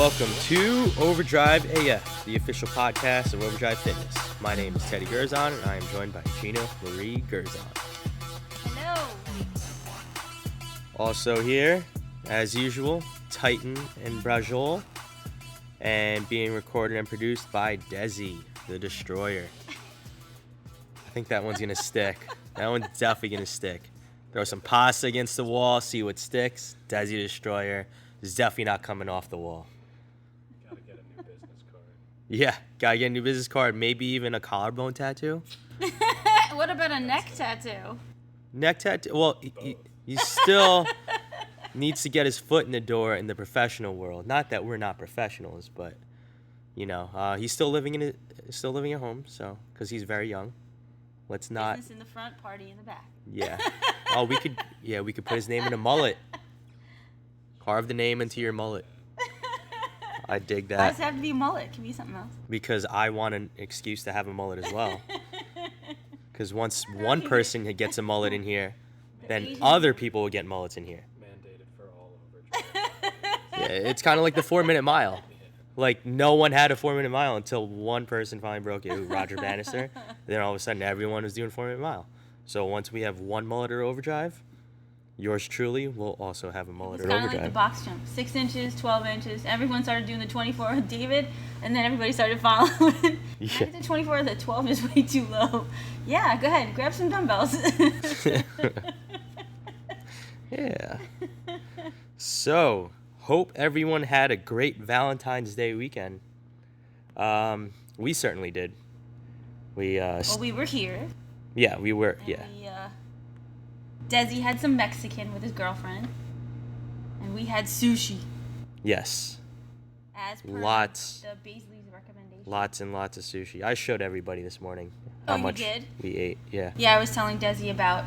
Welcome to Overdrive AF, the official podcast of Overdrive Fitness. My name is Teddy Gerzon, and I am joined by Gina Marie Gerzon. Hello. Also here, as usual, Titan and Brajol, and being recorded and produced by Desi, the Destroyer. I think that one's going to stick. That one's definitely going to stick. Throw some pasta against the wall, see what sticks. Desi, the Destroyer is definitely not coming off the wall. Gotta get a new business card. Yeah, gotta get a new business card, maybe even a collarbone tattoo. What about a neck tattoo? Neck tattoo? Well, he still needs to get his foot in the door in the professional world. Not that we're not professionals, but you know, he's still living at home. So, because he's very young, let's not. Business in the front, party in the back. Yeah. Oh, we could put his name in a mullet. Carve the name into your mullet. I dig that. Why does it have to be a mullet? It can be something else. Because I want an excuse to have a mullet as well. Because once one person gets a mullet in here, then other people will get mullets in here. Mandated for all Overdrive. Yeah, it's kind of like the 4-minute mile. Like, no one had a 4-minute mile until one person finally broke it, Roger Bannister. Then all of a sudden, everyone was doing 4-minute mile. So once we have one mullet or overdrive, yours truly will also have a mullet or It's kind of overdrive. like the box jump. 6 inches, 12 inches. Everyone started doing the 24 with David, and then everybody started following. Yeah. I did the 24, the 12 is way too low. Yeah, go ahead. Grab some dumbbells. Yeah. So, hope everyone had a great Valentine's Day weekend. We certainly did. Well, we were here. Yeah, we were. And Yeah. Desi had some Mexican with his girlfriend, and we had sushi. Yes. As per Lots. the Baisley's recommendation. Lots and lots of sushi. I showed everybody this morning Oh, how you much did? we ate. Yeah. Yeah, I was telling Desi about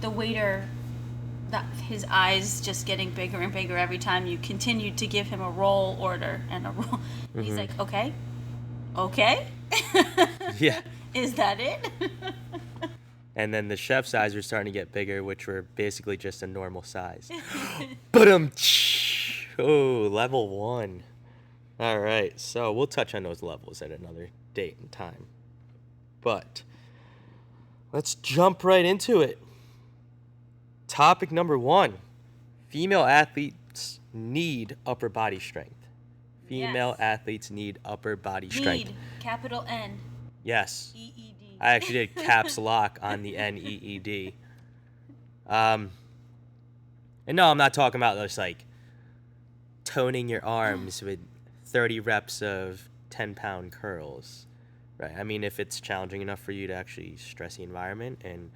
the waiter, that his eyes just getting bigger and bigger every time you continued to give him a roll order and a roll. And he's like, okay, Yeah. is that it? And then the chef's eyes were starting to get bigger, which were basically just a normal size. But oh, level 1. All right, so we'll touch on those levels at another date and time. But let's jump right into it. Topic number 1. Female athletes need upper body strength. Female Yes. athletes need upper body strength. Need, capital N, Yes. E-E-D. I actually did caps lock on the NEED. And no, I'm not talking about just like toning your arms with 30 reps of 10-pound curls, right? I mean, if it's challenging enough for you to actually stress the environment and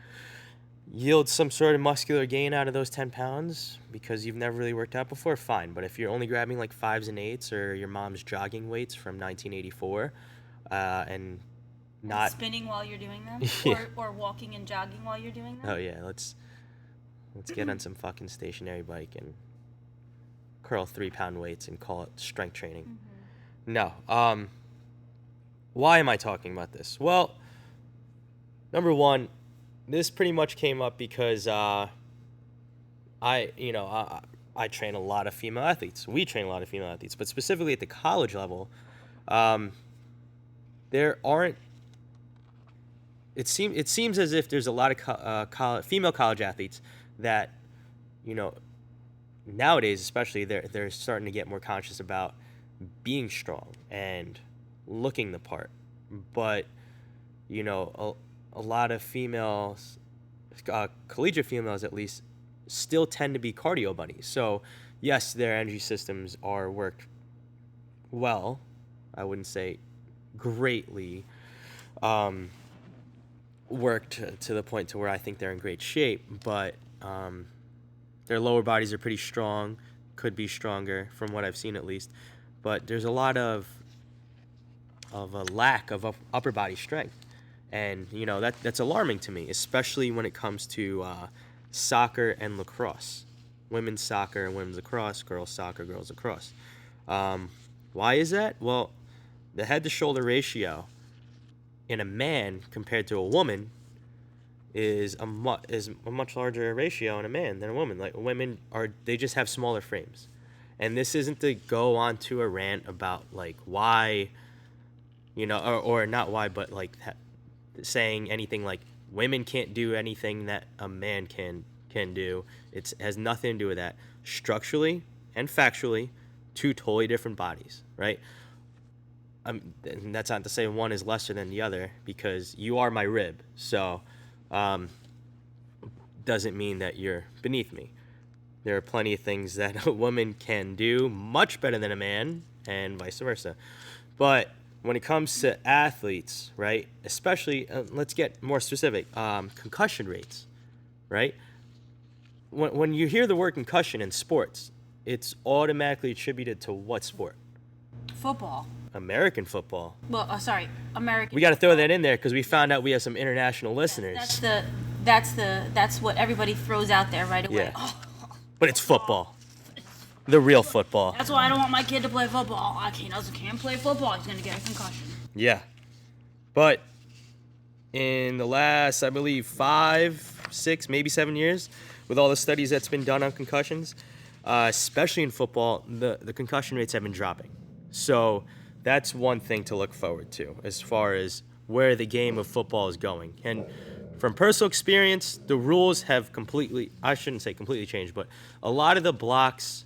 yield some sort of muscular gain out of those 10 pounds because you've never really worked out before, fine. But if you're only grabbing like 5s and 8s or your mom's jogging weights from 1984 and not spinning while you're doing them, Yeah. or walking and jogging while you're doing them. Oh yeah, let's get on some fucking stationary bike and curl 3-pound weights and call it strength training. Mm-hmm. No. Why am I talking about this? Well, number 1, this pretty much came up because I train a lot of female athletes. We train a lot of female athletes, but specifically at the college level, there aren't. It seems as if there's a lot of female college athletes that, nowadays especially, they're starting to get more conscious about being strong and looking the part. But, a lot of females, collegiate females at least, still tend to be cardio bunnies. So, yes, their energy systems are worked well. I wouldn't say greatly. Worked to the point to where I think they're in great shape, but their lower bodies are pretty strong, could be stronger from what I've seen at least, but there's a lot of a lack of upper body strength, and that's alarming to me, especially when it comes to soccer and lacrosse, women's soccer and women's lacrosse, girls soccer, girls lacrosse. Why is that? Well, the head to shoulder ratio in a man compared to a woman is a much larger ratio in a man than a woman. Like, women they just have smaller frames, And this isn't to go on to a rant about like why, or not why, but like saying anything like women can't do anything that a man can do. It has nothing to do with that. Structurally and factually, two totally different bodies, right? And that's not to say one is lesser than the other, because you are my rib. So doesn't mean that you're beneath me. There are plenty of things that a woman can do much better than a man, and vice versa. But when it comes to athletes, right, especially, let's get more specific, concussion rates, right? When you hear the word concussion in sports, it's automatically attributed to what sport? Football. American football. Well, sorry, American. We got to throw that in there because we found out we have some international listeners. That's what everybody throws out there right away. Yeah. Oh, But it's football. The real football. that's why I don't want my kid to play football. He can't play football. He's gonna get a concussion. Yeah. But in the last, I believe, 5, 6, maybe 7 years, with all the studies that's been done on concussions, especially in football, the concussion rates have been dropping. So that's one thing to look forward to as far as where the game of football is going. And from personal experience, the rules have I shouldn't say completely changed, but a lot of the blocks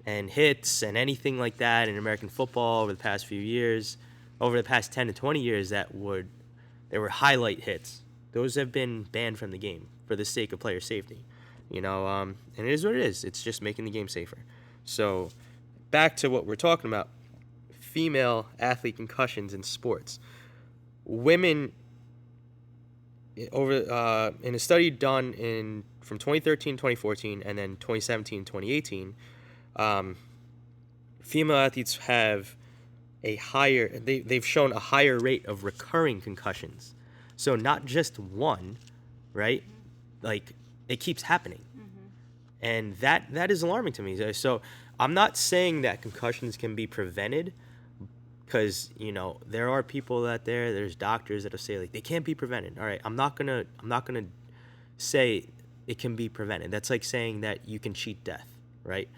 and hits and anything like that in American football over the past few years, over the past 10 to 20 years, there were highlight hits. Those have been banned from the game for the sake of player safety. And it is what it is. It's just making the game safer. So back to what we're talking about, female athlete concussions in sports. Women, in a study done from 2013, 2014, and then 2017, 2018, female athletes have they've shown a higher rate of recurring concussions. So not just one, right? Like, it keeps happening. And that is alarming to me. So I'm not saying that concussions can be prevented, because there are people out there's doctors that'll say like they can't be prevented. All right, I'm not gonna say it can be prevented. That's like saying that you can cheat death, right?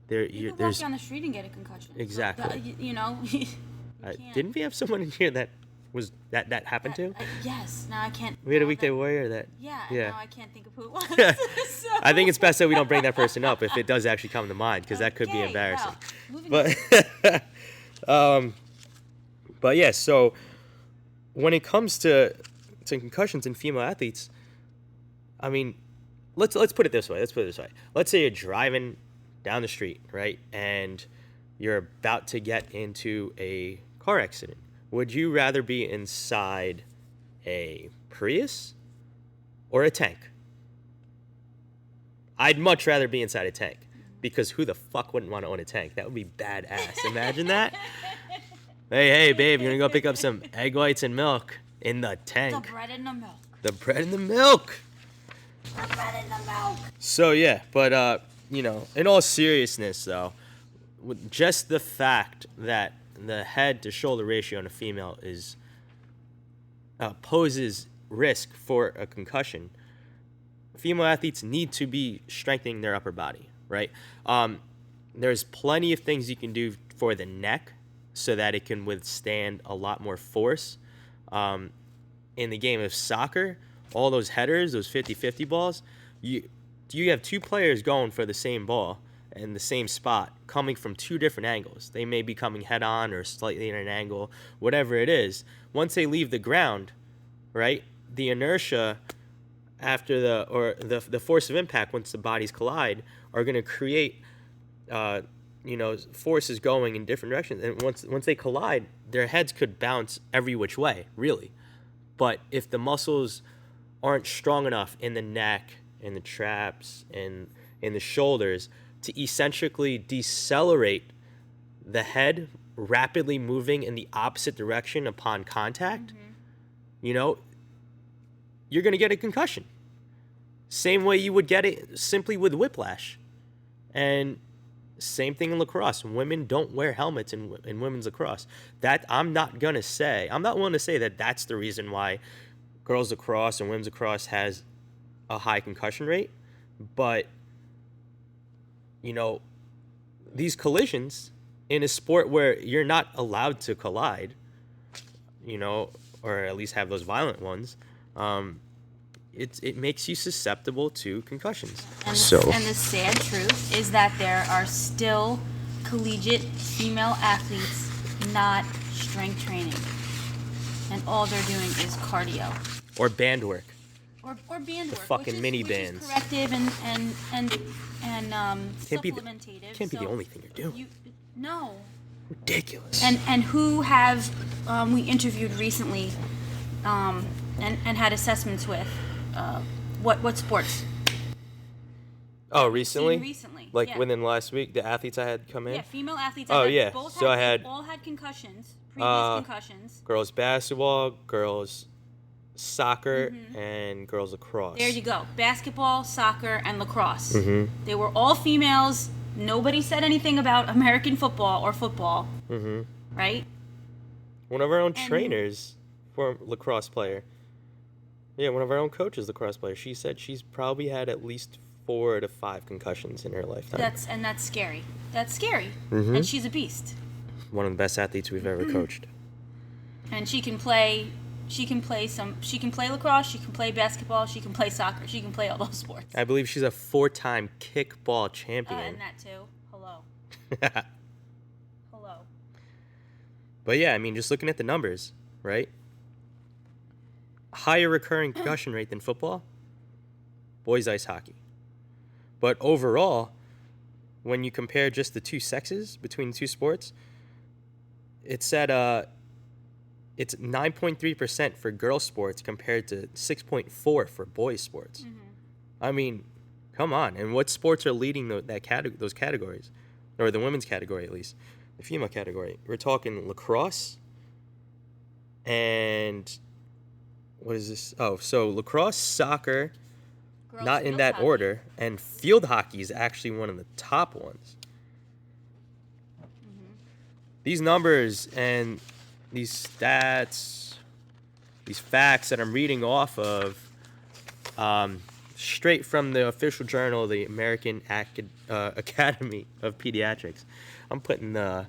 You can walk down the street and get a concussion. Exactly. You can't. Didn't we have someone in here that was that happened to? Yes. Now I can't. We had a weekday warrior that. Yeah. Yeah. Now I can't think of who it was. So. I think it's best that we don't bring that person up if it does actually come to mind, because that could be embarrassing. Well, moving But but yeah, so when it comes to concussions in female athletes, I mean, let's put it this way. Let's say you're driving down the street, right, and you're about to get into a car accident. Would you rather be inside a Prius or a tank? I'd much rather be inside a tank, because who the fuck wouldn't want to own a tank? That would be badass. Imagine that. Hey, babe, you're going to go pick up some egg whites and milk in the tank. The bread and the milk. The bread and the milk. The bread and the milk. So, yeah, but, in all seriousness, though, with just the fact that the head to shoulder ratio in a female poses risk for a concussion, female athletes need to be strengthening their upper body, right? There's plenty of things you can do for the neck so that it can withstand a lot more force. In the game of soccer, all those headers, those 50-50 balls, you have two players going for the same ball in the same spot, coming from two different angles. They may be coming head-on or slightly at an angle, whatever it is. Once they leave the ground, right, the inertia after the force of impact, once the bodies collide, are going to create forces going in different directions. And once they collide, their heads could bounce every which way, really. But if the muscles aren't strong enough in the neck, in the traps, and in the shoulders to eccentrically decelerate the head, rapidly moving in the opposite direction upon contact, you're going to get a concussion. Same way you would get it simply with whiplash. And same thing in lacrosse. Women don't wear helmets in women's lacrosse. That I'm not willing to say that that's the reason why girls lacrosse and women's lacrosse has a high concussion rate. But, these collisions in a sport where you're not allowed to collide, you know, or at least have those violent ones, it makes you susceptible to concussions. And So and the sad truth is that there are still collegiate female athletes not strength training, and all they're doing is cardio or band work. or band work, fucking which mini is bands. corrective and Can't be supplementative. can't be the so only thing you're doing. No. Ridiculous. And who have we interviewed recently, and had assessments with, what sports? Oh, recently? Recently, Like yeah. within last week, the athletes I had come in? Yeah, female athletes. Oh, yeah. Both So I had, all had concussions, previous concussions. girls basketball, girls soccer, and girls lacrosse. There you go. Basketball, soccer, and lacrosse. Mm-hmm. They were all females. Nobody said anything about American football or football. Mm-hmm. Right? One of our own And- trainers, for lacrosse player. Yeah, one of our own coaches, lacrosse player. She said she's probably had at least 4 to 5 concussions in her lifetime. That's scary. That's scary. Mhm. And she's a beast. One of the best athletes we've ever coached. And she can play lacrosse, she can play basketball, she can play soccer, she can play all those sports. I believe she's a 4-time kickball champion. And that too. Hello. Hello. But yeah, I mean, just looking at the numbers, right? Higher recurring concussion rate than football, boys ice hockey. But overall, when you compare just the two sexes between the two sports, it's at it's 9.3% for girls sports compared to 6.4 for boys sports. Mm-hmm. I mean, come on. And what sports are leading those categories, or the women's category at least, the female category? We're talking lacrosse and what is this? Oh, so lacrosse, soccer, Girls not in field that hockey. order, and field hockey is actually one of the top ones. Mm-hmm. These numbers and these stats, these facts that I'm reading off of, straight from the official journal, the American Academy of Pediatrics. I'm putting the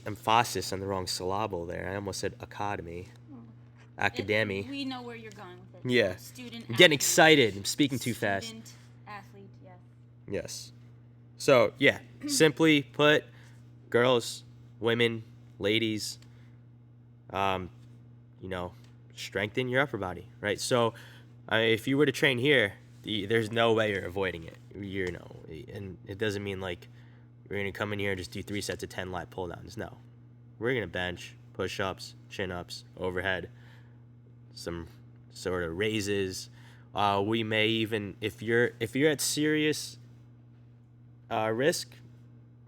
emphasis on the wrong syllable there. I almost said academy. Academy. We know where you're going with it. Yeah. Student I'm getting athlete. excited. I'm speaking too fast. Student athlete, yes. Yes. So, yeah, simply put, girls, women, ladies, strengthen your upper body, right? So, if you were to train here, there's no way you're avoiding it. And it doesn't mean like you're going to come in here and just do 3 sets of 10 lit pull downs. No. We're going to bench, push-ups, chin-ups, overhead, some sort of raises. We may even, if you're at serious risk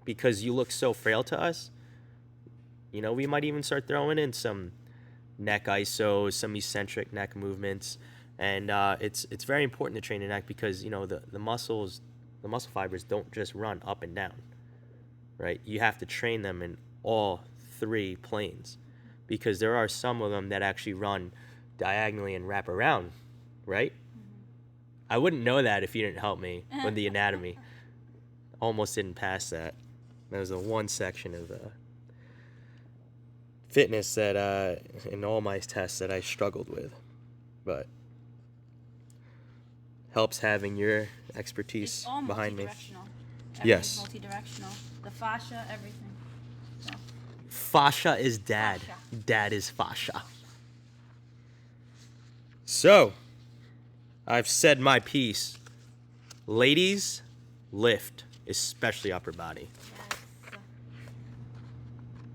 because you look so frail to us, we might even start throwing in some neck isos, some eccentric neck movements, and it's very important to train the neck because the muscle fibers don't just run up and down, right? You have to train them in all 3 planes because there are some of them that actually run diagonally and wrap around, right? I wouldn't know that if you didn't help me with the anatomy. Almost didn't pass that. That was the one section of fitness that in all my tests that I struggled with, but helps having your expertise It's all behind me. multi-directional. Yes. Multi-directional. The fascia, everything. So. Fascia is dad. Fascia. Dad is fascia. So, I've said my piece. Ladies, lift, especially upper body. Yes.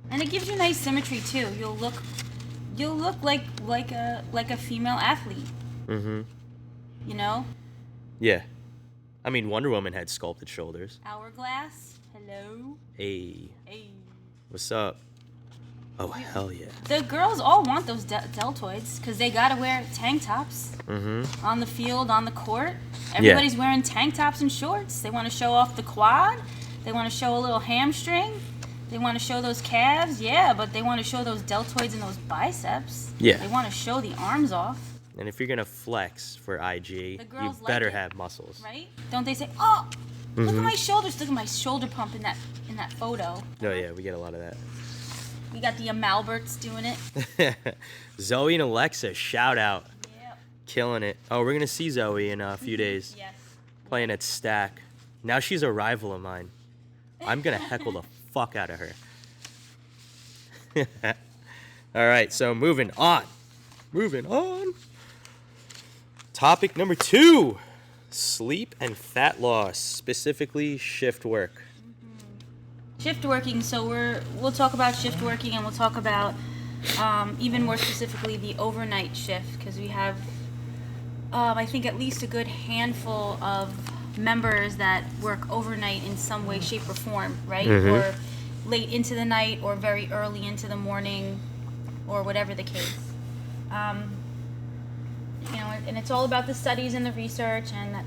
And it gives you nice symmetry too. You'll look like a female athlete. Mm-hmm. Yeah. I mean, Wonder Woman had sculpted shoulders. Hourglass. Hello. Hey, Hey. what's up? Oh, hell yeah. The girls all want those deltoids because they gotta wear tank tops Mm-hmm. on the field, on the court. Everybody's wearing tank tops and shorts. They want to show off the quad. They want to show a little hamstring. They want to show those calves. Yeah, but they want to show those deltoids and those biceps. Yeah. They want to show the arms off, And if you're going to flex for IG, The you girls like better it. have muscles. right? Don't they say, oh, Look at my shoulders. Look at my shoulder pump in that photo. Oh yeah, we get a lot of that. We got the Malberts doing it. Zoe and Alexa, shout out. Yep. Killing it. Oh, we're gonna see Zoe in a few days. Yes. Playing at Stack. Now she's a rival of mine. I'm gonna heckle the fuck out of her. All right, so moving on. Topic number 2: sleep and fat loss, specifically shift work. Shift working. So we'll talk about shift working, and we'll talk about even more specifically the overnight shift, because we have I think at least a good handful of members that work overnight in some way, shape, or form, right? Or late into the night, or very early into the morning, or whatever the case. And it's all about the studies and the research, and that,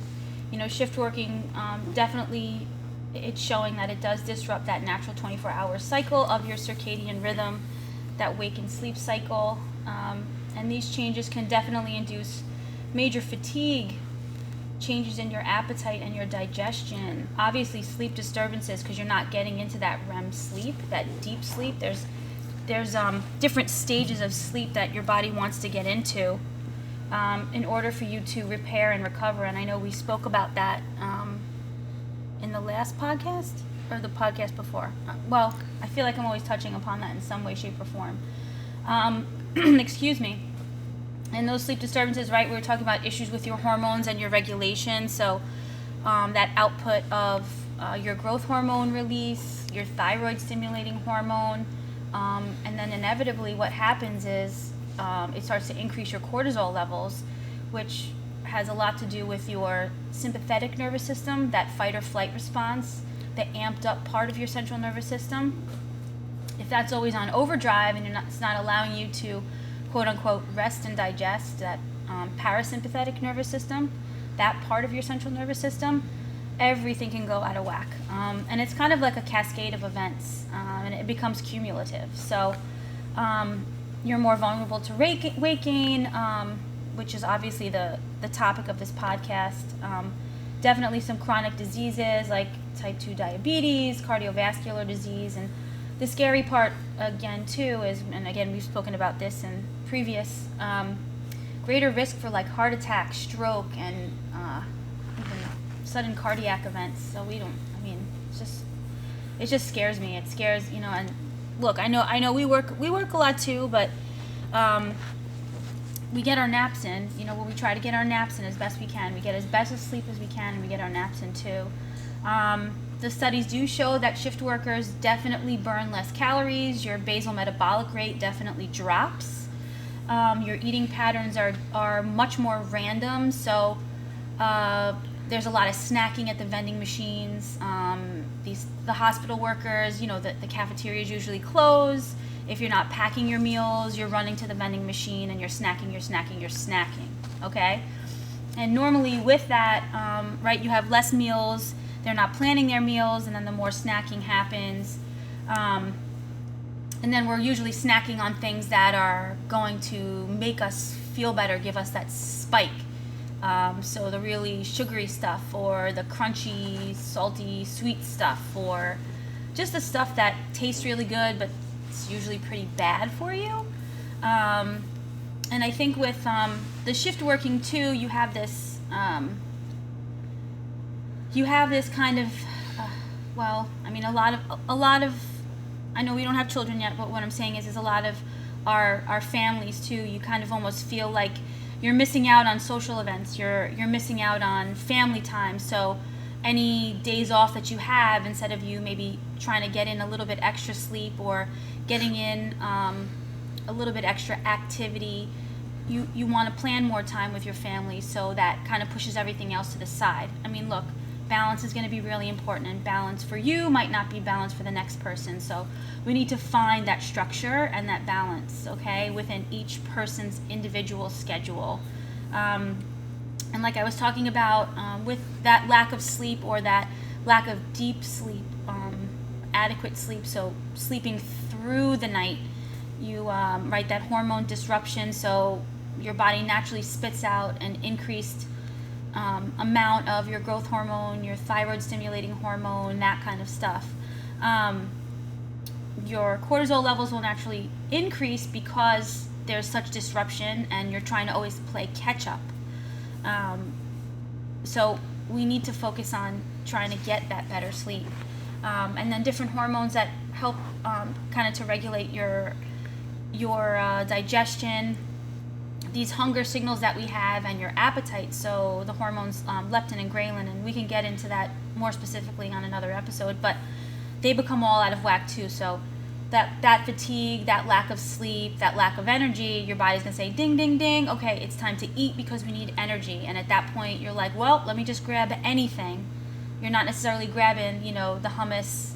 shift working definitely, it's showing that it does disrupt that natural 24-hour cycle of your circadian rhythm, that wake and sleep cycle, and these changes can definitely induce major fatigue, changes in your appetite and your digestion, obviously sleep disturbances because you're not getting into that REM sleep, that deep sleep. There's different stages of sleep that your body wants to get into in order for you to repair and recover, and I know we spoke about that in the last podcast or the podcast before. Well, I feel like I'm always touching upon that in some way, shape, or form. Excuse me. And those sleep disturbances, right, we were talking about issues with your hormones and your regulation. So that output of your growth hormone release, your thyroid stimulating hormone, and then inevitably what happens is it starts to increase your cortisol levels, which has a lot to do with your sympathetic nervous system, that fight or flight response, the amped up part of your central nervous system. If that's always on overdrive and it's not allowing you to quote unquote rest and digest, that parasympathetic nervous system, that part of your central nervous system, everything can go out of whack. And it's kind of like a cascade of events, and it becomes cumulative. So you're more vulnerable to weight gain, which is obviously the topic of this podcast. Definitely some chronic diseases like type 2 diabetes, cardiovascular disease, and the scary part, again, too, is, and again, we've spoken about this in previous, greater risk for like heart attack, stroke, and even sudden cardiac events. So it just scares me. It scares, and look, I know we work a lot too, but we get our naps in, we try to get our naps in as best we can. We get as best of sleep as we can, and we get our naps in too. The studies do show that shift workers definitely burn less calories. Your basal metabolic rate definitely drops. Your eating patterns are much more random. So there's a lot of snacking at the vending machines. The hospital workers, the cafeterias usually close. If you're not packing your meals, you're running to the vending machine and you're snacking. Okay? And normally with that, right, you have less meals. They're not planning their meals, and then the more snacking happens. And then we're usually snacking on things that are going to make us feel better, give us that spike. So the really sugary stuff, or the crunchy, salty, sweet stuff, or just the stuff that tastes really good, but it's usually pretty bad for you. And I think with the shift working too, you have this kind of, a lot of, I know we don't have children yet, but what I'm saying is a lot of our families too, you kind of almost feel like you're missing out on social events, you're missing out on family time. So any days off that you have, instead of you maybe trying to get in a little bit extra sleep or getting in a little bit extra activity, you want to plan more time with your family, so that kind of pushes everything else to the side. I mean, look, balance is going to be really important, and balance for you might not be balance for the next person. So we need to find that structure and that balance, okay, within each person's individual schedule. And like I was talking about, with that lack of sleep, or that lack of deep sleep, adequate sleep, so sleeping through the night, you right, that hormone disruption, so your body naturally spits out an increased amount of your growth hormone, your thyroid stimulating hormone, that kind of stuff. Your cortisol levels will naturally increase because there's such disruption and you're trying to always play catch up. So we need to focus on trying to get that better sleep. And then different hormones that help kind of to regulate your digestion, these hunger signals that we have, and your appetite. So the hormones leptin and ghrelin, and we can get into that more specifically on another episode, but they become all out of whack too. So that fatigue, that lack of sleep, that lack of energy, your body's gonna say ding ding ding, okay, it's time to eat because we need energy. And at that point you're like, well, let me just grab anything. You're not necessarily grabbing, the hummus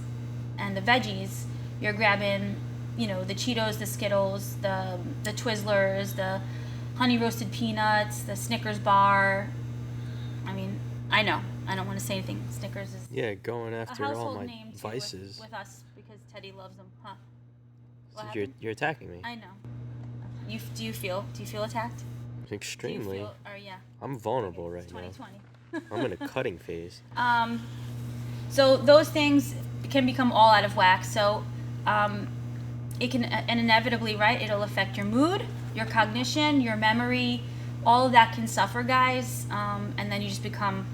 and the veggies. You're grabbing, the Cheetos, the Skittles, the Twizzlers, the honey roasted peanuts, the Snickers bar. I mean, I know, I don't want to say anything. Snickers is going a after all household my name too vices. with us because Teddy loves them, huh? So What you're happened? attacking me. I know. Do you feel attacked? Extremely. Do you feel, or yeah. I'm vulnerable Okay, right it's now. 2020. I'm in a cutting phase. So those things can become all out of whack. So it can, and inevitably, right, it'll affect your mood, your cognition, your memory. All of that can suffer, guys. And then you just become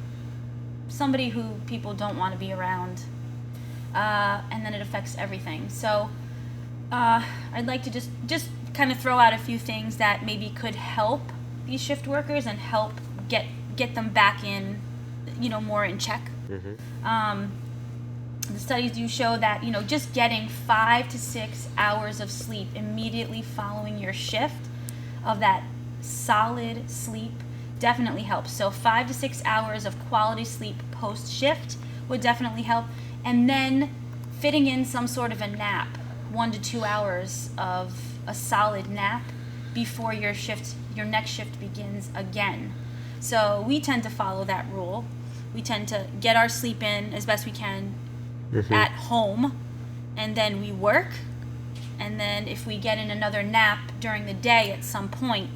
somebody who people don't want to be around. And then it affects everything. So I'd like to just kind of throw out a few things that maybe could help these shift workers and help get them back in, more in check. Mm-hmm. The studies do show that, just getting 5 to 6 hours of sleep immediately following your shift, of that solid sleep, definitely helps. So 5 to 6 hours of quality sleep post shift would definitely help. And then fitting in some sort of a nap, 1 to 2 hours of a solid nap before your next shift begins again. So we tend to follow that rule. We tend to get our sleep in as best we can at home, and then we work. And then if we get in another nap during the day at some point,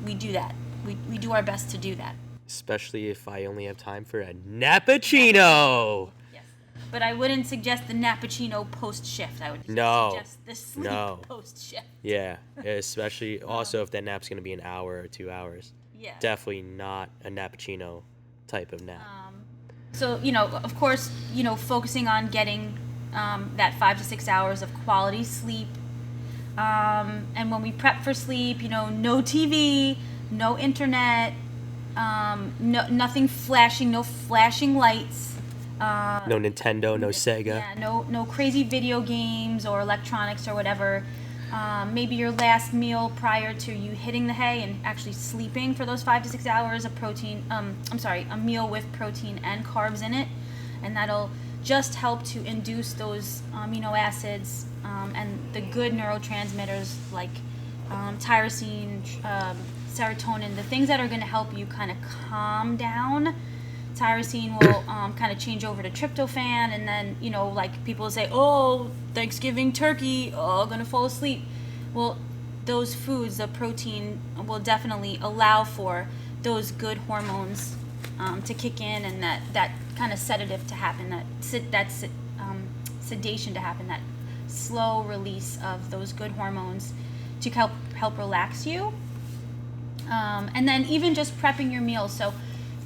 we do that. We do our best to do that. Especially if I only have time for a nappuccino. Yes. But I wouldn't suggest the nappuccino post-shift. I would suggest the sleep post-shift. Yeah, especially also if that nap's going to be an hour or 2 hours. Yeah. Definitely not a nappuccino type of nap. So, of course, focusing on getting that 5 to 6 hours of quality sleep. And when we prep for sleep, no TV, no internet, nothing flashing, no flashing lights. No Nintendo, no Sega. Yeah, no crazy video games or electronics or whatever. Maybe your last meal prior to you hitting the hay and actually sleeping for those 5 to 6 hours of a meal with protein and carbs in it. And that'll just help to induce those amino acids and the good neurotransmitters like tyrosine, serotonin, the things that are going to help you kind of calm down. Tyrosine will kind of change over to tryptophan, and then, like people say, oh, Thanksgiving turkey, oh, I'm going to fall asleep. Well, those foods, the protein, will definitely allow for those good hormones to kick in, and that kind of sedative to happen, that sedation to happen, that slow release of those good hormones to help relax you. And then even just prepping your meals. So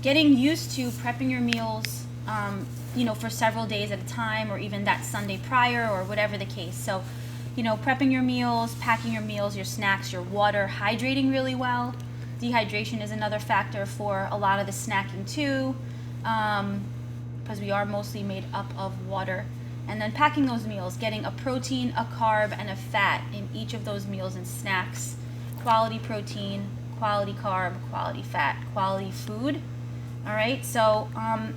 getting used to prepping your meals, for several days at a time, or even that Sunday prior, or whatever the case. So, prepping your meals, packing your meals, your snacks, your water, hydrating really well. Dehydration is another factor for a lot of the snacking too, because we are mostly made up of water. And then packing those meals, getting a protein, a carb, and a fat in each of those meals and snacks. Quality protein, quality carb, quality fat, quality food. All right, so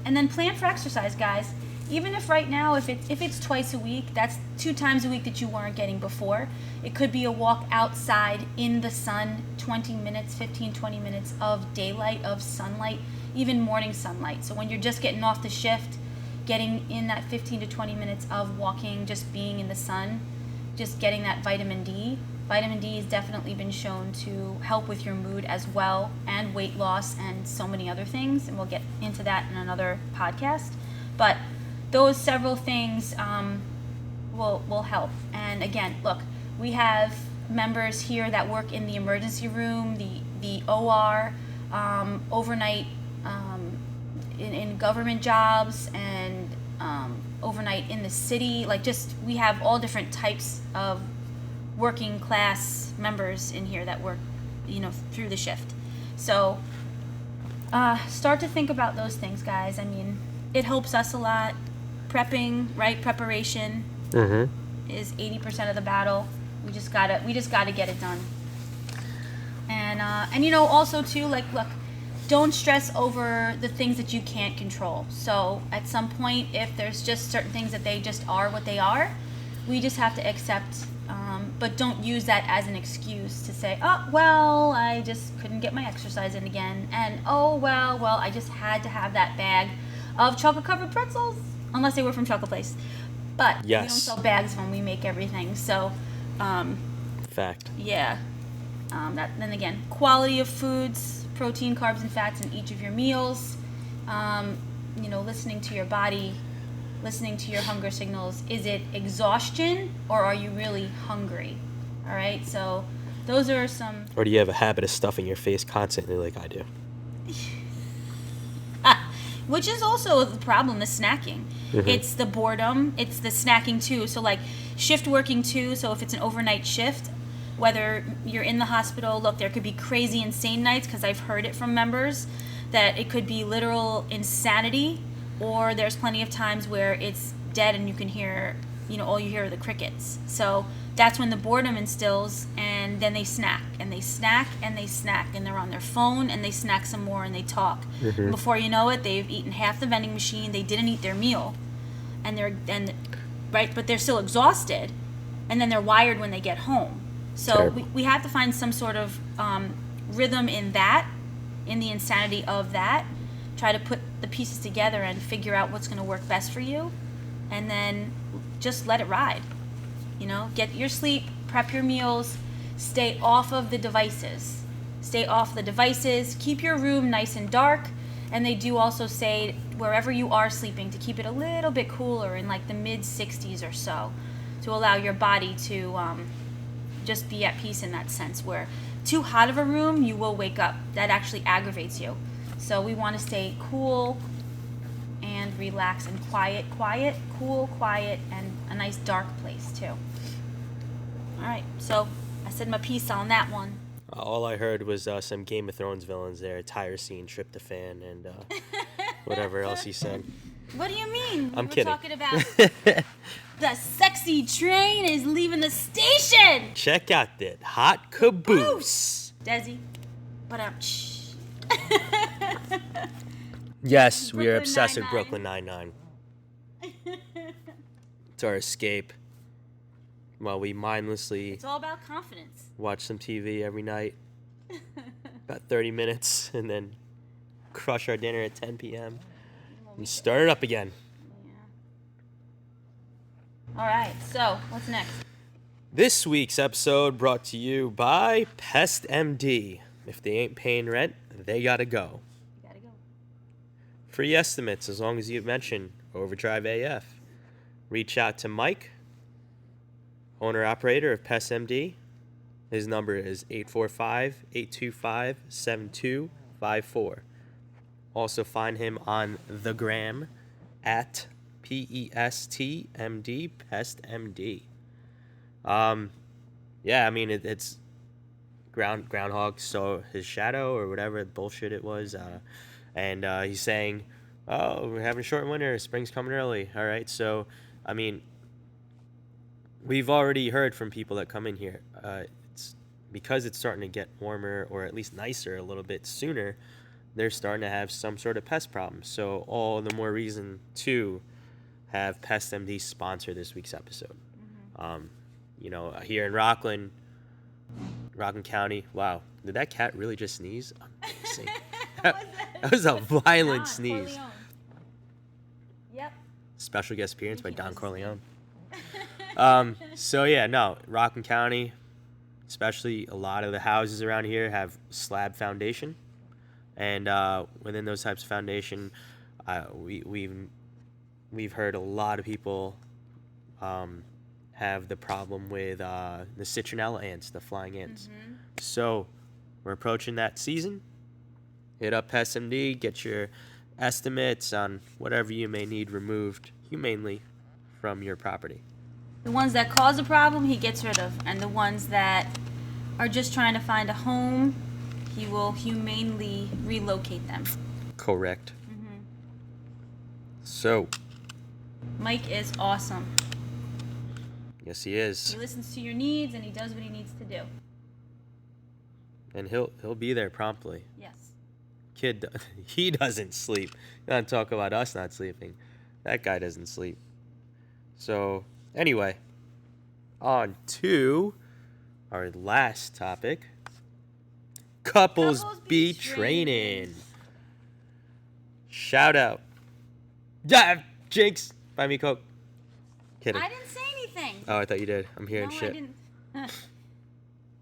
and then plan for exercise, guys. Even if right now, if it's twice a week, that's 2 times a week that you weren't getting before. It could be a walk outside in the sun, 20 minutes, 15, 20 minutes of daylight, of sunlight, even morning sunlight. So when you're just getting off the shift, getting in that 15 to 20 minutes of walking, just being in the sun, just getting that vitamin D, Vitamin D has definitely been shown to help with your mood as well, and weight loss, and so many other things, and we'll get into that in another podcast. But those several things will help. And again, look, we have members here that work in the emergency room, the OR, overnight in government jobs, and overnight in the city. Like, just, we have all different types of working class members in here that work, through the shift. So start to think about those things, guys. I mean, it helps us a lot. Preparation is 80% of the battle. We just gotta get it done. And also too, like, look, don't stress over the things that you can't control. So at some point, if there's just certain things that they just are what they are, we just have to accept. But don't use that as an excuse to say, oh, well, I just couldn't get my exercise in again. And, oh, well, I just had to have that bag of chocolate-covered pretzels, unless they were from Chocolate Place. But Yes. We don't sell bags when we make everything. So, Fact. yeah. Then again, quality of foods, protein, carbs, and fats in each of your meals. Listening to your body, listening to your hunger signals. Is it exhaustion, or are you really hungry? All right, so those are some. Or do you have a habit of stuffing your face constantly like I do? Which is also the problem, the snacking. Mm-hmm. It's the boredom, it's the snacking too. So like shift working too, so if it's an overnight shift, whether you're in the hospital, look, there could be crazy insane nights, because I've heard it from members that it could be literal insanity, or there's plenty of times where it's dead and you can hear, all you hear are the crickets. So that's when the boredom instills, and then they snack, and they snack, and they snack, and they're on their phone, and they snack some more, and they talk. Mm-hmm. Before you know it, they've eaten half the vending machine, they didn't eat their meal, but they're still exhausted, and then they're wired when they get home. So we have to find some sort of rhythm in the insanity of that. Try to put the pieces together and figure out what's going to work best for you, and then just let it ride. Get your sleep, prep your meals, stay off of the devices. Keep your room nice and dark, and they do also say wherever you are sleeping to keep it a little bit cooler, in like the mid 60s or so, to allow your body to just be at peace in that sense. Where too hot of a room, you will wake up. That actually aggravates you. So we want to stay cool and relax and cool, quiet, and a nice dark place too. All right, so I said my piece on that one. All I heard was some Game of Thrones villains there, tyrosine, tryptophan, and whatever else he said. What do you mean? I'm we were kidding. Talking about the sexy train is leaving the station. Check out that hot caboose. Desi, but Yes, we are Brooklyn obsessed with Nine-Nine. Brooklyn Nine-Nine. It's our escape. While we mindlessly It's all about confidence. watch some TV every night, about 30 minutes, and then crush our dinner at 10 p.m. and start it up again. Yeah. All right, so what's next? This week's episode brought to you by Pest MD. If they ain't paying rent, they gotta go. You gotta go. Free estimates as long as you mention Overdrive AF. Reach out to Mike, owner-operator of Pest MD. His number is 845-825-7254. Also find him on the gram at PESTMD, PestMD. Yeah, I mean, it's Groundhog saw his shadow or whatever bullshit it was. And he's saying, oh, we're having a short winter, spring's coming early. All right, so, I mean, we've already heard from people that come in here. It's because it's starting to get warmer, or at least nicer a little bit sooner, they're starting to have some sort of pest problem. So all the more reason to have Pest MD sponsor this week's episode. Mm-hmm. Here in Rockland County. Wow, did that cat really just sneeze? Amazing. That was a violent sneeze. Corleone. Yep. Special guest appearance by Don Corleone. Rockland County, especially a lot of the houses around here have slab foundation, and within those types of foundation, we've heard a lot of people have the problem with the citronella ants, the flying ants. So we're approaching that season. Hit up SMD, get your estimates on whatever you may need removed humanely from your property. The ones that cause a problem, he gets rid of. And the ones that are just trying to find a home, he will humanely relocate them. Correct. So, Mike is awesome. yes, he is. He listens to your needs and he does what he needs to do. And he'll be there promptly. Yes. Kid, he doesn't sleep. You don't talk about us not sleeping. That guy doesn't sleep. So, anyway, on to our last topic. Couples be training. Shout out. Yeah, Jinx, buy me Coke. Kidding. I didn't say anything. Oh, I thought you did. I'm hearing No, shit. I didn't.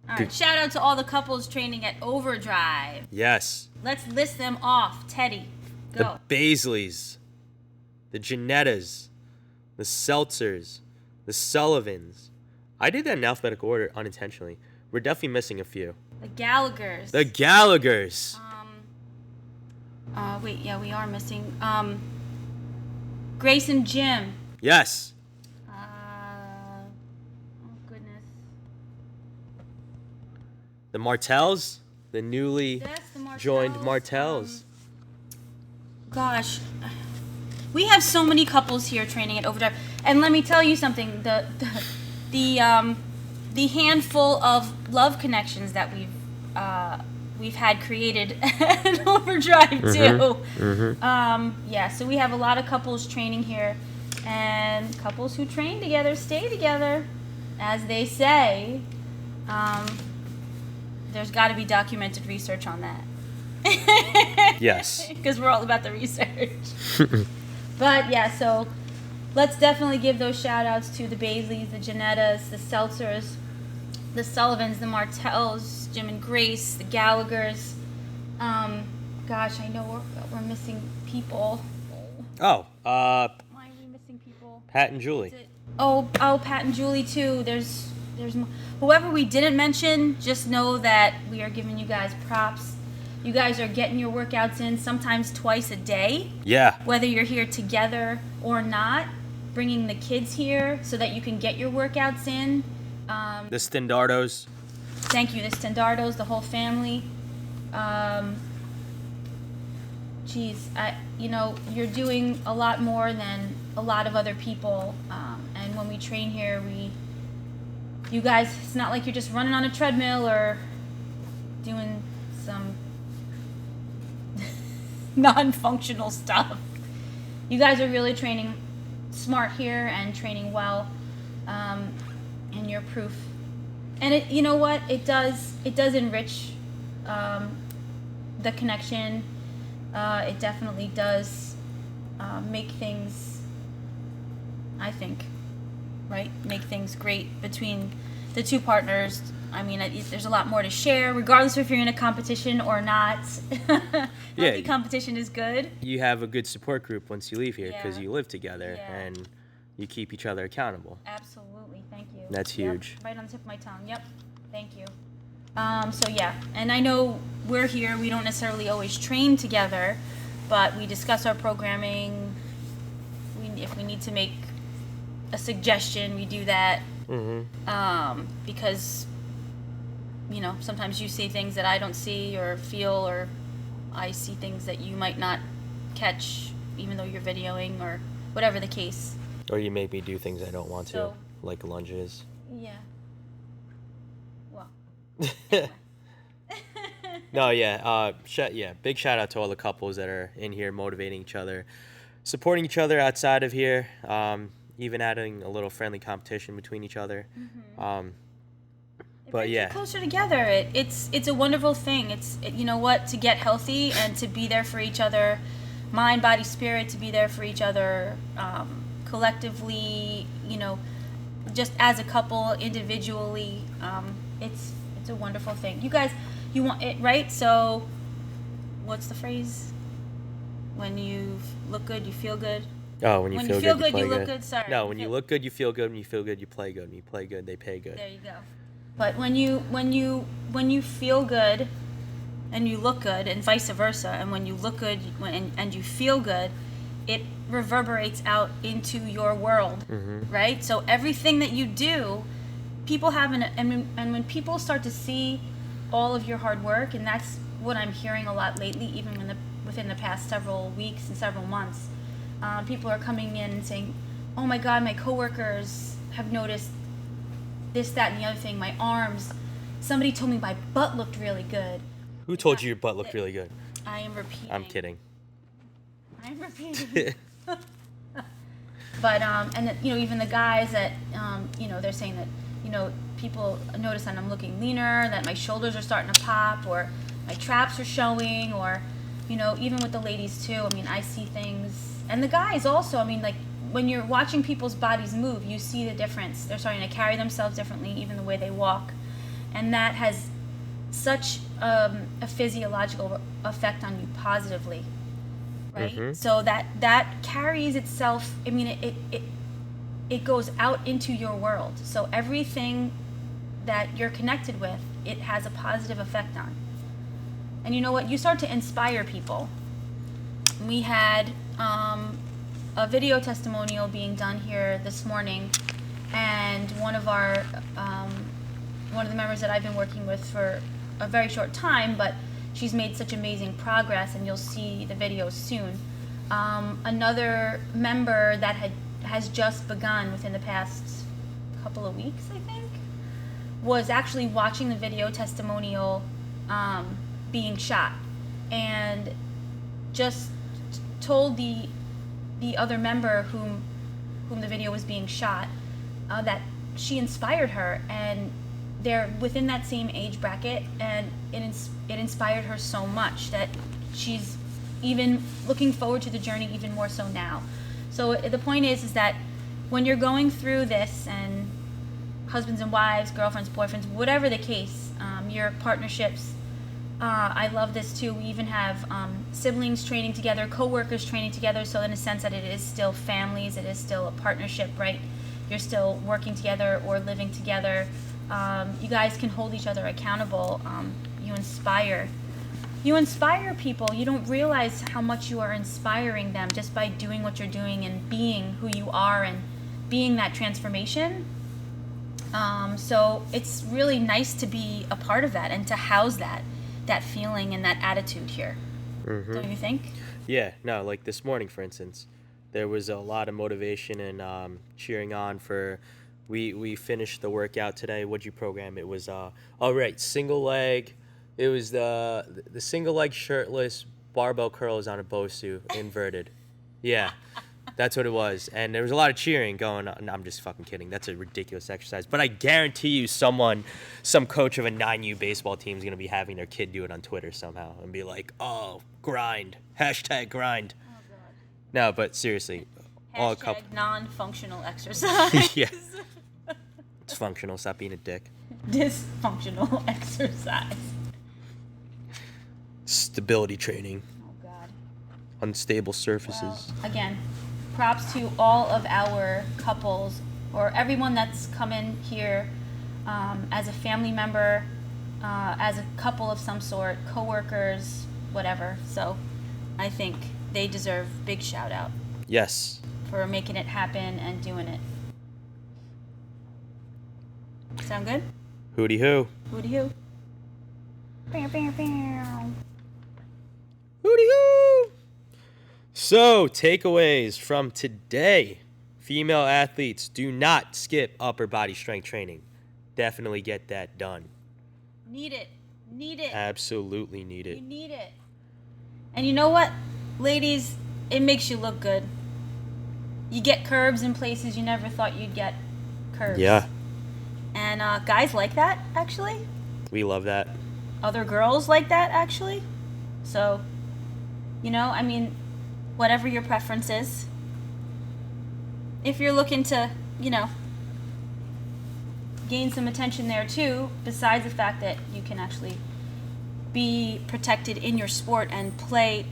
All right, shout out to all the couples training at Overdrive. Yes. Let's list them off. Teddy, go. The Baisleys, the Ginettas, the Seltzers, the Sullivans. I did that in alphabetical order unintentionally. We're definitely missing a few. The Gallaghers. The Gallaghers. Wait, yeah, we are missing. Grace and Jim. Yes. Oh, goodness. The Martells, the newly That's the Martells. joined Martells. Gosh. We have so many couples here training at Overdrive. And let me tell you something. The handful of love connections that we've had created at Overdrive too. Yeah, so we have a lot of couples training here, and couples who train together stay together, as they say. There's got to be documented research on that. Yes. Because we're all about the research. But yeah, so let's definitely give those shout outs to the Baisleys, the Ginettas, the Seltzers, the Sullivans, the Martells, Jim and Grace, the Gallaghers. Gosh, I know we're missing people. Oh, Why are we missing people? Pat and Julie. Oh, Pat and Julie too. There's more. Whoever we didn't mention, just know that we are giving you guys props. You guys are getting your workouts in sometimes twice a day. Yeah. Whether you're here together or not, bringing the kids here so that you can get your workouts in. The Stendardos. Thank you, the Stendardos, the whole family. You're doing a lot more than a lot of other people. And when we train here, you guys, it's not like you're just running on a treadmill or doing some non-functional stuff. You guys are really training smart here and training well, and you're proof. And you know what? It does enrich the connection. It definitely does make things, I think, right? Make things great between the two partners. I mean, there's a lot more to share, regardless if you're in a competition or not. Healthy competition is good. You have a good support group once you leave here because Yeah. you live together Yeah. and you keep each other accountable. Absolutely, thank you. That's Yep, huge. right on the tip of my tongue. Yep, thank you. So yeah, and I know we're here. We don't necessarily always train together, but we discuss our programming. If we need to make a suggestion, we do that. Because sometimes you see things that I don't see or feel, or I see things that you might not catch, even though you're videoing or whatever the case. Or you make me do things I don't want to, So- like lunges. Yeah. Well. No, yeah. Big shout out to all the couples that are in here motivating each other, supporting each other outside of here, even adding a little friendly competition between each other. It But brings you yeah. closer together. It's a wonderful thing. You know what, to get healthy and to be there for each other, mind, body, spirit, to be there for each other, collectively, just as a couple, individually. it's a wonderful thing. You guys, you want it, right? So, what's the phrase? When you look good, you feel good. Oh, when you When feel you feel good, good, you play look good. Sorry. No, when you look good, you feel good. When you feel good, you play good. When you play good, they pay good. There you go. But when you feel good, and you look good, and vice versa, and when you look good and you feel good, it reverberates out into your world, right? So everything that you do, people have and when people start to see all of your hard work, and that's what I'm hearing a lot lately, even within the past several weeks and several months, people are coming in and saying, "Oh my God, my coworkers have noticed this, that, and the other thing. My arms. Somebody told me my butt looked really good." Who told you your butt looked really good? I am repeating. I'm kidding. I'm repeating. But and even the guys that they're saying that people notice that I'm looking leaner, that my shoulders are starting to pop, or my traps are showing, or even with the ladies too. I mean, I see things, and the guys also. I mean, like when you're watching people's bodies move, you see the difference. They're starting to carry themselves differently, even the way they walk, and that has such a physiological effect on you positively, right? So that carries itself. I mean, it goes out into your world. So everything that you're connected with, it has a positive effect on. And you know what? You start to inspire people. We had a video testimonial being done here this morning, and one of the members that I've been working with for a very short time, but she's made such amazing progress, and you'll see the videos soon. Another member that has just begun within the past couple of weeks, I think, was actually watching the video testimonial being shot, and just told the other member whom the video was being shot that she inspired her, and they're within that same age bracket, and it inspired her so much that she's even looking forward to the journey even more so now. So the point is that when you're going through this, and husbands and wives, girlfriends, boyfriends, whatever the case, your partnerships, I love this too. We even have siblings training together, co-workers training together, so in a sense that it is still families, it is still a partnership, right? You're still working together or living together. You guys can hold each other accountable. You inspire people. You don't realize how much you are inspiring them just by doing what you're doing and being who you are and being that transformation. So it's really nice to be a part of that and to house that feeling and that attitude here. Don't you think? Yeah, no, like this morning, for instance, there was a lot of motivation and cheering on for. We finished the workout today. What'd you program? It was single leg. It was the single leg shirtless barbell curls on a Bosu inverted. Yeah, that's what it was. And there was a lot of cheering going on. No, I'm just fucking kidding. That's a ridiculous exercise. But I guarantee you some coach of a 9U baseball team is going to be having their kid do it on Twitter somehow and be like, "Oh, grind. #grind." Oh God. No, but seriously. Non-functional exercise. Yeah. It's functional. Stop being a dick. Dysfunctional exercise. Stability training. Oh God. Unstable surfaces. Well, again, props to all of our couples or everyone that's come in here as a family member, as a couple of some sort, co-workers, whatever. So I think they deserve big shout out. Yes. For making it happen and doing it. Sound good? Hooty hoo. Hooty hoo. Bow, bow, bow. Hooty hoo. So, takeaways from today. Female athletes, do not skip upper body strength training. Definitely get that done. Need it. Need it. Absolutely need it. You need it. And you know what, ladies? It makes you look good. You get curves in places you never thought you'd get curves. Yeah. And guys like that, actually. We love that. Other girls like that, actually. So, I mean, whatever your preference is. If you're looking to, gain some attention there too, besides the fact that you can actually be protected in your sport and play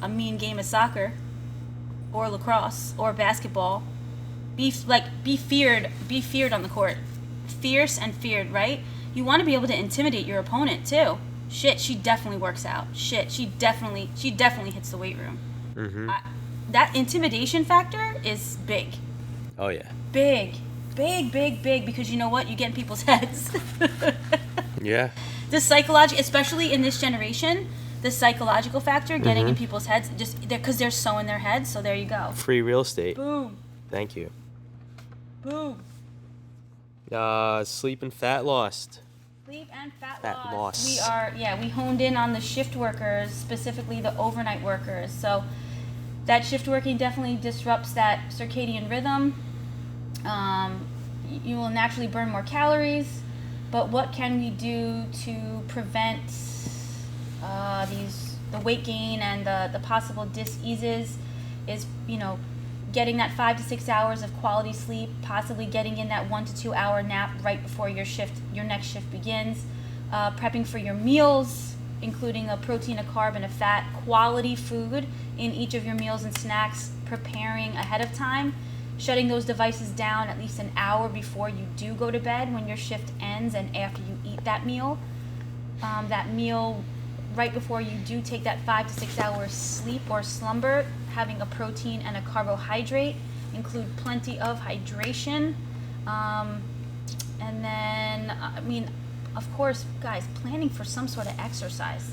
a mean game of soccer or lacrosse or basketball. Be feared on the court. Fierce and feared, right? You want to be able to intimidate your opponent too. Shit, she definitely works out. Shit, she definitely hits the weight room. Mm-hmm. That intimidation factor is big. Oh yeah. Big, because you know what? You get in people's heads. Yeah. The psychological, especially in this generation, the psychological factor, getting in people's heads, just because they're so in their heads. So there you go. Free real estate. Boom. Thank you. Boom. Sleep and fat lost. Sleep and fat loss. We honed in on the shift workers, specifically the overnight workers. So that shift working definitely disrupts that circadian rhythm. You will naturally burn more calories, but what can we do to prevent the weight gain and the possible dis-eases is, getting that 5 to 6 hours of quality sleep, possibly getting in that 1 to 2 hour nap right before your next shift begins, prepping for your meals, including a protein, a carb, and a fat, quality food in each of your meals and snacks, preparing ahead of time, shutting those devices down at least an hour before you do go to bed when your shift ends and after you eat that meal. That meal right before you do take that 5 to 6 hours sleep or slumber, having a protein and a carbohydrate, include plenty of hydration. And then, of course, guys, planning for some sort of exercise.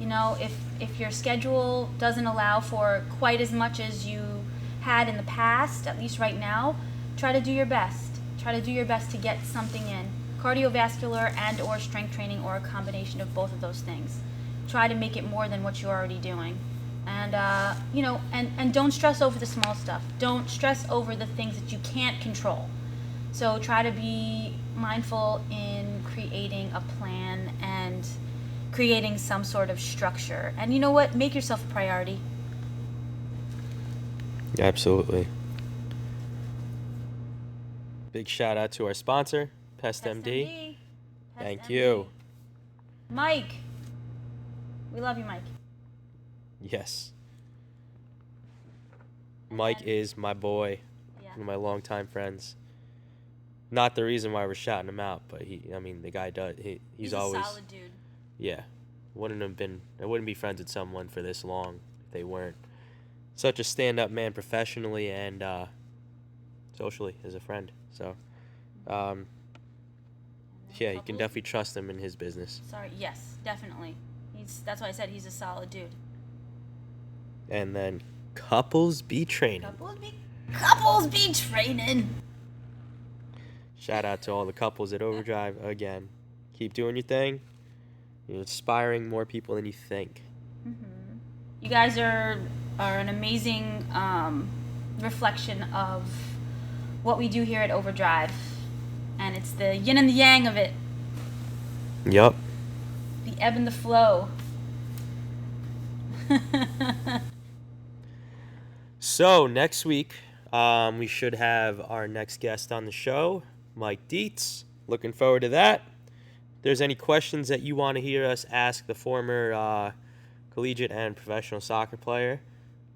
If your schedule doesn't allow for quite as much as you had in the past, at least right now, try to do your best. Try to do your best to get something in. Cardiovascular and or strength training, or a combination of both of those things. Try to make it more than what you're already doing. And, and don't stress over the small stuff. Don't stress over the things that you can't control. So try to be mindful in creating a plan and creating some sort of structure. And you know what? Make yourself a priority. Absolutely. Big shout out to our sponsor, PestMD. Thank you. Mike. We love you, Mike. Yes. Mike is my boy. Yeah. One of my longtime friends. Not the reason why we're shouting him out, but the guy does. He's always a solid dude. Yeah. I wouldn't be friends with someone for this long if they weren't. Such a stand-up man professionally and socially as a friend. So, you can definitely trust him in his business. Yes, definitely. That's why I said he's a solid dude. And then couples be training. Couples be training. Shout out to all the couples at Overdrive again. Keep doing your thing. You're inspiring more people than you think. Mm-hmm. You guys are an amazing reflection of what we do here at Overdrive, and it's the yin and the yang of it. Yup. The ebb and the flow. So next week, we should have our next guest on the show, Mike Dietz. Looking forward to that. If there's any questions that you want to hear us ask the former collegiate and professional soccer player,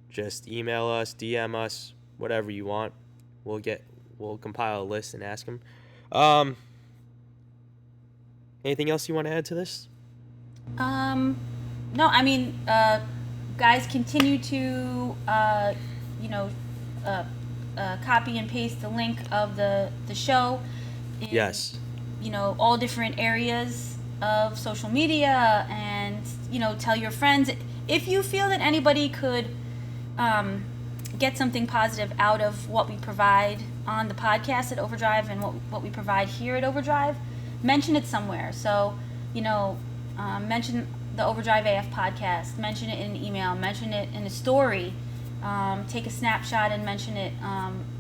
just email us, DM us, whatever you want. We'll compile a list and ask him. Anything else you want to add to this? No, guys, continue to copy and paste the link of the show in, Yes. All different areas of social media, and tell your friends. If you feel that anybody could get something positive out of what we provide on the podcast at Overdrive and what we provide here at Overdrive, mention it somewhere. So mention the Overdrive AF podcast, mention it in an email, mention it in a story, take a snapshot and mention it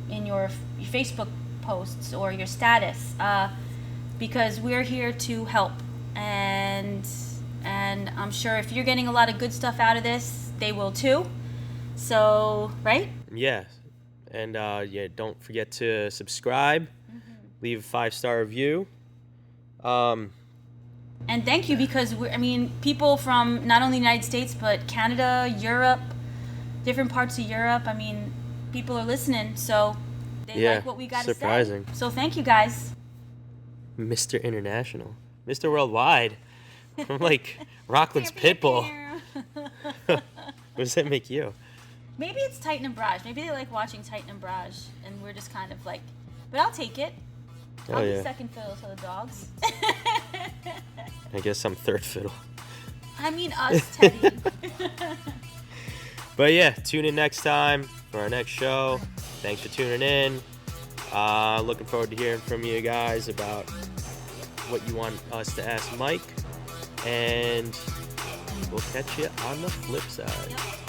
in your Facebook posts or your status, because we're here to help, and I'm sure if you're getting a lot of good stuff out of this, they will too. So, right? Yeah. And don't forget to subscribe. leave a 5-star review. And thank you, because people from not only the United States but Canada, Europe, different parts of Europe. People are listening, so they like what we got to say. Surprising. So thank you guys. Mr. International, Mr. Worldwide, from like Rockland's Pitbull. What does that make you? Maybe it's Titan and Barrage. Maybe they like watching Titan and Barrage, and we're just kind of like. But I'll take it. I'll be second fiddle to the dogs. I guess I'm third fiddle. Us, Teddy. But yeah, tune in next time for our next show. Thanks for tuning in. Looking forward to hearing from you guys about what you want us to ask Mike. And we'll catch you on the flip side. Yep.